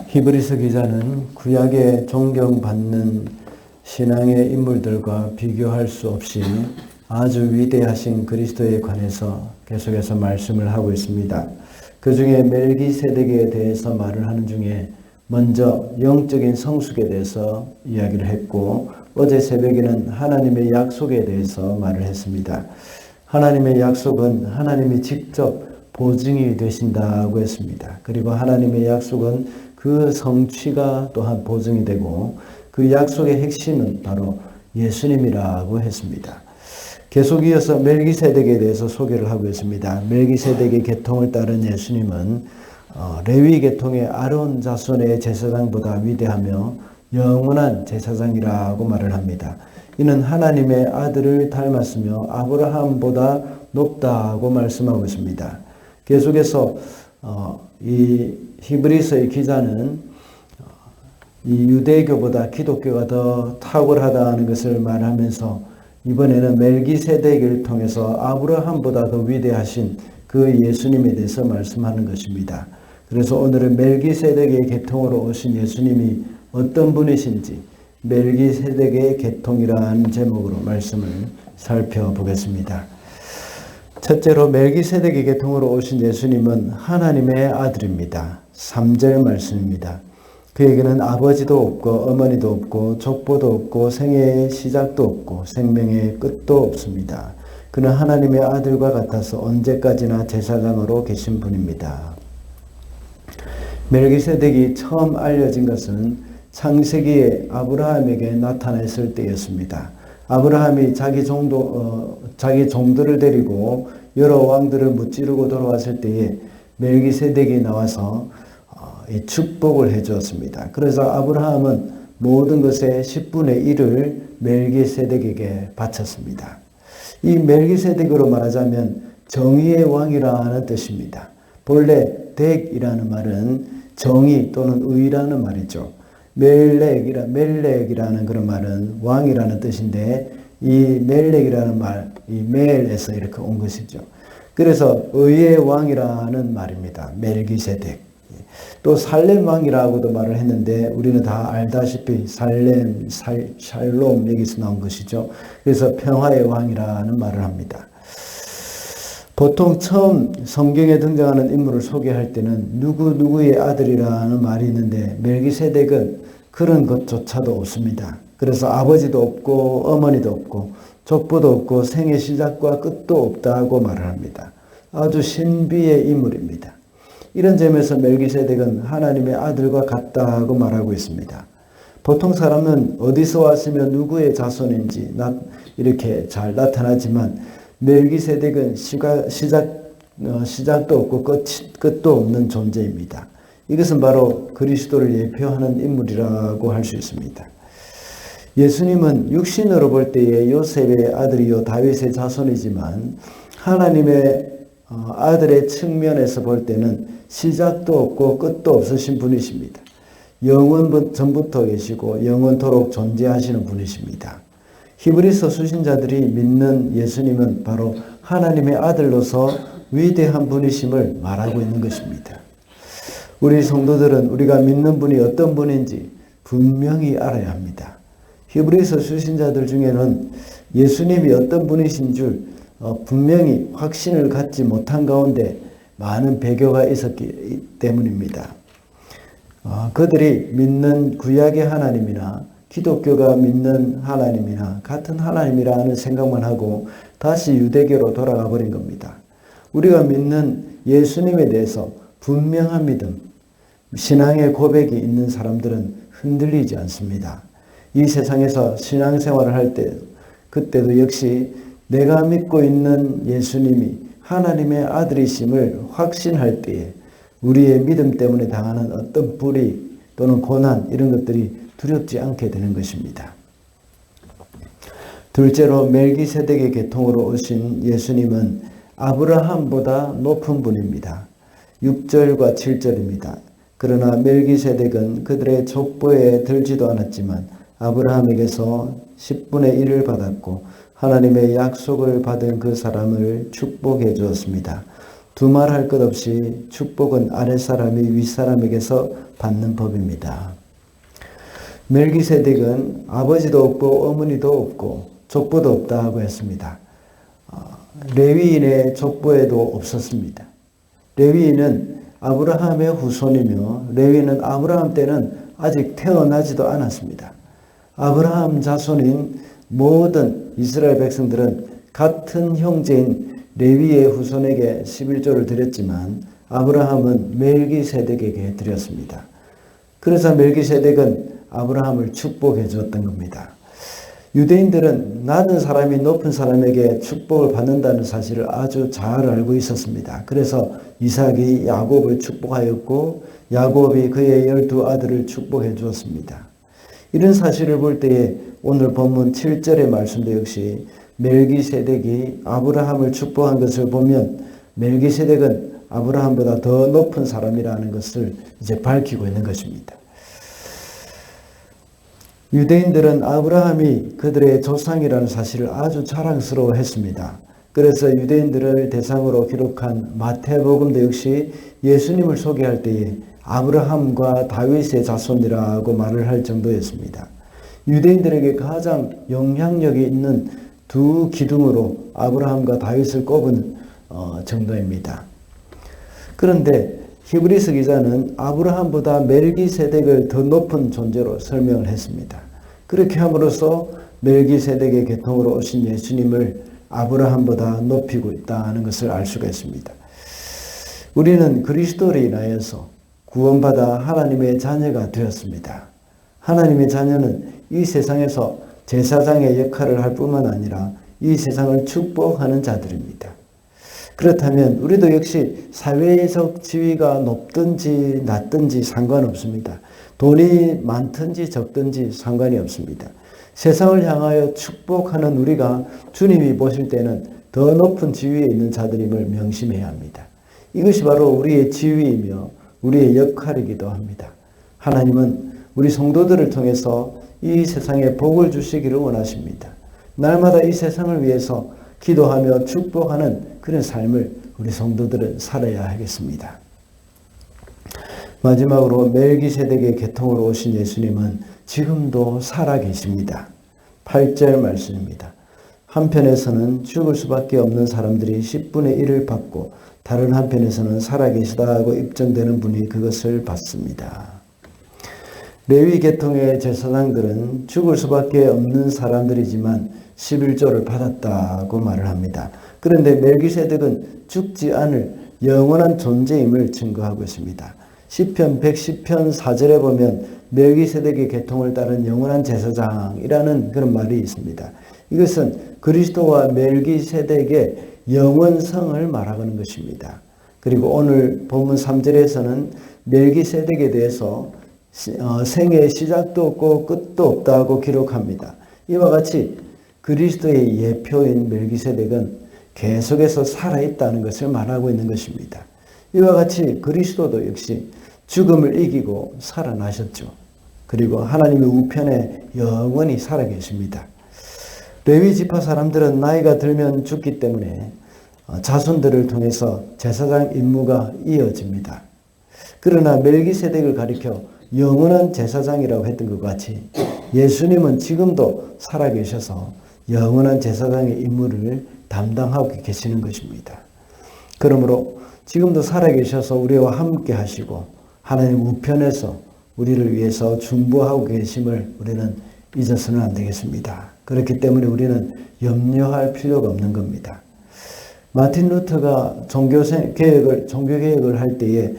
히브리서 기자는 구약에 존경받는 신앙의 인물들과 비교할 수 없이 아주 위대하신 그리스도에 관해서 계속해서 말씀을 하고 있습니다. 그 중에 멜기세덱에 대해서 말을 하는 중에 먼저 영적인 성숙에 대해서 이야기를 했고, 어제 새벽에는 하나님의 약속에 대해서 말을 했습니다. 하나님의 약속은 하나님이 직접 보증이 되신다고 했습니다. 그리고 하나님의 약속은 그 성취가 또한 보증이 되고, 그 약속의 핵심은 바로 예수님이라고 했습니다. 계속 이어서 멜기세덱에 대해서 소개를 하고 있습니다. 멜기세덱의 계통을 따른 예수님은 레위 계통의 아론 자손의 제사장보다 위대하며 영원한 제사장이라고 말을 합니다. 이는 하나님의 아들을 닮았으며 아브라함보다 높다고 말씀하고 있습니다. 계속해서 이 히브리서의 기자는 이 유대교보다 기독교가 더 탁월하다는 것을 말하면서 이번에는 멜기세덱을 통해서 아브라함보다 더 위대하신 그 예수님에 대해서 말씀하는 것입니다. 그래서 오늘은 멜기세덱의 계통으로 오신 예수님이 어떤 분이신지 멜기세덱의 계통이라는 제목으로 말씀을 살펴보겠습니다. 첫째로 멜기세덱의 계통으로 오신 예수님은 하나님의 아들입니다. 3절 말씀입니다. 그에게는 아버지도 없고 어머니도 없고 족보도 없고 생애의 시작도 없고 생명의 끝도 없습니다. 그는 하나님의 아들과 같아서 언제까지나 제사장으로 계신 분입니다. 멜기세덱이 처음 알려진 것은 창세기에 아브라함에게 나타났을 때였습니다. 아브라함이 자기 종들을 데리고 여러 왕들을 무찌르고 돌아왔을 때에 멜기세덱이 나와서 축복을 해 주었습니다. 그래서 아브라함은 모든 것의 10분의 1을 멜기세덱에게 바쳤습니다. 이 멜기세덱으로 말하자면 정의의 왕이라는 뜻입니다. 본래 덱이라는 말은 정의 또는 의라는 말이죠. 멜렉이라는 그런 말은 왕이라는 뜻인데, 이 멜렉이라는 말, 이 멜에서 이렇게 온 것이죠. 그래서 의의 왕이라는 말입니다. 멜기세덱. 또 살렘 왕이라고도 말을 했는데, 우리는 다 알다시피 살렘, 샬롬 여기서 나온 것이죠. 그래서 평화의 왕이라는 말을 합니다. 보통 처음 성경에 등장하는 인물을 소개할 때는 누구의 아들이라는 말이 있는데, 멜기세덱은 그런 것조차도 없습니다. 그래서 아버지도 없고 어머니도 없고 족보도 없고 생의 시작과 끝도 없다고 말을 합니다. 아주 신비의 인물입니다. 이런 점에서 멜기세덱은 하나님의 아들과 같다고 말하고 있습니다. 보통 사람은 어디서 왔으며 누구의 자손인지 이렇게 잘 나타나지만, 멜기세덱은 시작도 없고 끝도 없는 존재입니다. 이것은 바로 그리스도를 예표하는 인물이라고 할 수 있습니다. 예수님은 육신으로 볼 때에 요셉의 아들이요 다윗의 자손이지만, 하나님의 아들의 측면에서 볼 때는 시작도 없고 끝도 없으신 분이십니다. 영원 전부터 계시고 영원토록 존재하시는 분이십니다. 히브리서 수신자들이 믿는 예수님은 바로 하나님의 아들로서 위대한 분이심을 말하고 있는 것입니다. 우리 성도들은 우리가 믿는 분이 어떤 분인지 분명히 알아야 합니다. 히브리서 수신자들 중에는 예수님이 어떤 분이신 줄 분명히 확신을 갖지 못한 가운데 많은 배교가 있었기 때문입니다. 그들이 믿는 구약의 하나님이나 기독교가 믿는 하나님이나 같은 하나님이라는 생각만 하고 다시 유대교로 돌아가 버린 겁니다. 우리가 믿는 예수님에 대해서 분명한 믿음, 신앙의 고백이 있는 사람들은 흔들리지 않습니다. 이 세상에서 신앙생활을 할 때, 그때도 역시 내가 믿고 있는 예수님이 하나님의 아들이심을 확신할 때에 우리의 믿음 때문에 당하는 어떤 불의 또는 고난, 이런 것들이 두렵지 않게 되는 것입니다. 둘째로 멜기세덱의 계통으로 오신 예수님은 아브라함보다 높은 분입니다. 6절과 7절입니다. 그러나 멜기세덱은 그들의 족보에 들지도 않았지만 아브라함에게서 10분의 1을 받았고 하나님의 약속을 받은 그 사람을 축복해 주었습니다. 두말할 것 없이 축복은 아랫사람이 윗사람에게서 받는 법입니다. 멜기세덱은 아버지도 없고 어머니도 없고 족보도 없다고 했습니다. 레위인의 족보에도 없었습니다. 레위인은 아브라함의 후손이며 레위인은 아브라함 때는 아직 태어나지도 않았습니다. 아브라함 자손인 모든 이스라엘 백성들은 같은 형제인 레위의 후손에게 11조를 드렸지만 아브라함은 멜기세덱에게 드렸습니다. 그래서 멜기세덱은 아브라함을 축복해 주었던 겁니다. 유대인들은 낮은 사람이 높은 사람에게 축복을 받는다는 사실을 아주 잘 알고 있었습니다. 그래서 이삭이 야곱을 축복하였고 야곱이 그의 12 아들을 축복해 주었습니다. 이런 사실을 볼 때에 오늘 본문 7절의 말씀도 역시 멜기세덱이 아브라함을 축복한 것을 보면 멜기세덱은 아브라함보다 더 높은 사람이라는 것을 이제 밝히고 있는 것입니다. 유대인들은 아브라함이 그들의 조상이라는 사실을 아주 자랑스러워했습니다. 그래서 유대인들을 대상으로 기록한 마태복음도 역시 예수님을 소개할 때에 아브라함과 다윗의 자손이라고 말을 할 정도였습니다. 유대인들에게 가장 영향력이 있는 두 기둥으로 아브라함과 다윗을 꼽은 정도입니다. 그런데 히브리서 기자는 아브라함보다 멜기세덱을 더 높은 존재로 설명을 했습니다. 그렇게 함으로써 멜기세덱의 계통으로 오신 예수님을 아브라함보다 높이고 있다는 것을 알 수가 있습니다. 우리는 그리스도로 인하여서 구원받아 하나님의 자녀가 되었습니다. 하나님의 자녀는 이 세상에서 제사장의 역할을 할 뿐만 아니라 이 세상을 축복하는 자들입니다. 그렇다면 우리도 역시 사회적 지위가 높든지 낮든지 상관없습니다. 돈이 많든지 적든지 상관이 없습니다. 세상을 향하여 축복하는 우리가 주님이 보실 때는 더 높은 지위에 있는 자들임을 명심해야 합니다. 이것이 바로 우리의 지위이며 우리의 역할이기도 합니다. 하나님은 우리 성도들을 통해서 이 세상에 복을 주시기를 원하십니다. 날마다 이 세상을 위해서 기도하며 축복하는 그런 삶을 우리 성도들은 살아야 하겠습니다. 마지막으로 멜기세덱의 계통으로 오신 예수님은 지금도 살아계십니다. 8절 말씀입니다. 한편에서는 죽을 수밖에 없는 사람들이 10분의 1을 받고 다른 한편에서는 살아계시다고 입증되는 분이 그것을 받습니다. 레위 계통의 제사장들은 죽을 수밖에 없는 사람들이지만 11조를 받았다고 말을 합니다. 그런데 멜기세덱은 죽지 않을 영원한 존재임을 증거하고 있습니다. 시편 110편 4절에 보면 멜기세덱의 계통을 따른 영원한 제사장이라는 그런 말이 있습니다. 이것은 그리스도와 멜기세덱의 영원성을 말하는 것입니다. 그리고 오늘 본문 3절에서는 멜기세덱에 대해서 생의 시작도 없고 끝도 없다고 기록합니다. 이와 같이 그리스도의 예표인 멜기세덱은 계속해서 살아있다는 것을 말하고 있는 것입니다. 이와 같이 그리스도도 역시 죽음을 이기고 살아나셨죠. 그리고 하나님의 우편에 영원히 살아계십니다. 레위 지파 사람들은 나이가 들면 죽기 때문에 자손들을 통해서 제사장 임무가 이어집니다. 그러나 멜기세덱을 가리켜 영원한 제사장이라고 했던 것 같이 예수님은 지금도 살아계셔서 영원한 제사장의 임무를 담당하고 계시는 것입니다. 그러므로 지금도 살아계셔서 우리와 함께 하시고 하나님 우편에서 우리를 위해서 중보하고 계심을 우리는 잊어서는 안 되겠습니다. 그렇기 때문에 우리는 염려할 필요가 없는 겁니다. 마틴 루터가 종교개혁을 할 때에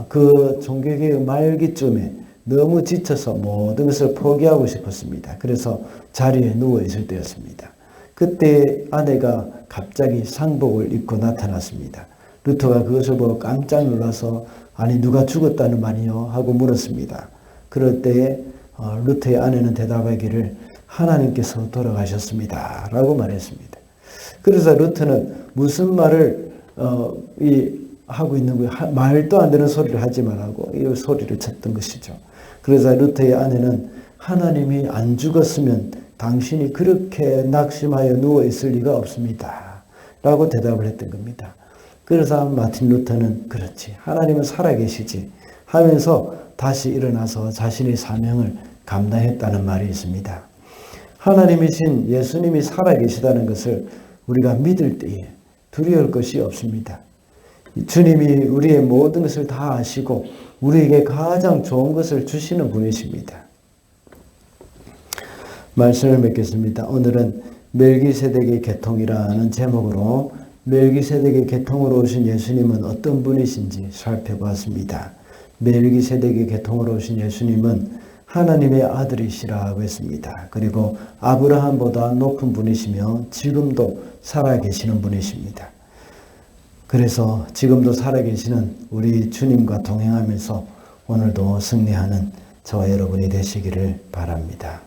그 종교개혁 말기쯤에 너무 지쳐서 모든 것을 포기하고 싶었습니다. 그래서 자리에 누워 있을 때였습니다. 그때 아내가 갑자기 상복을 입고 나타났습니다. 루터가 그것을 보고 깜짝 놀라서 아니 누가 죽었다는 말이요? 하고 물었습니다. 그럴 때에 루터의 아내는 대답하기를 하나님께서 돌아가셨습니다. 라고 말했습니다. 그래서 루터는 무슨 말을 하고 있는 거예요. 말도 안 되는 소리를 하지 말라고 이 소리를 쳤던 것이죠. 그래서 루터의 아내는 하나님이 안 죽었으면 당신이 그렇게 낙심하여 누워 있을 리가 없습니다. 라고 대답을 했던 겁니다. 그래서 마틴 루터는 그렇지, 하나님은 살아계시지 하면서 다시 일어나서 자신의 사명을 감당했다는 말이 있습니다. 하나님이신 예수님이 살아계시다는 것을 우리가 믿을 때에 두려울 것이 없습니다. 주님이 우리의 모든 것을 다 아시고 우리에게 가장 좋은 것을 주시는 분이십니다. 말씀을 맺겠습니다. 오늘은 멜기세덱의 계통이라는 제목으로 멜기세덱의 계통으로 오신 예수님은 어떤 분이신지 살펴보았습니다. 멜기세덱의 계통으로 오신 예수님은 하나님의 아들이시라고 했습니다. 그리고 아브라함보다 높은 분이시며 지금도 살아계시는 분이십니다. 그래서 지금도 살아계시는 우리 주님과 동행하면서 오늘도 승리하는 저와 여러분이 되시기를 바랍니다.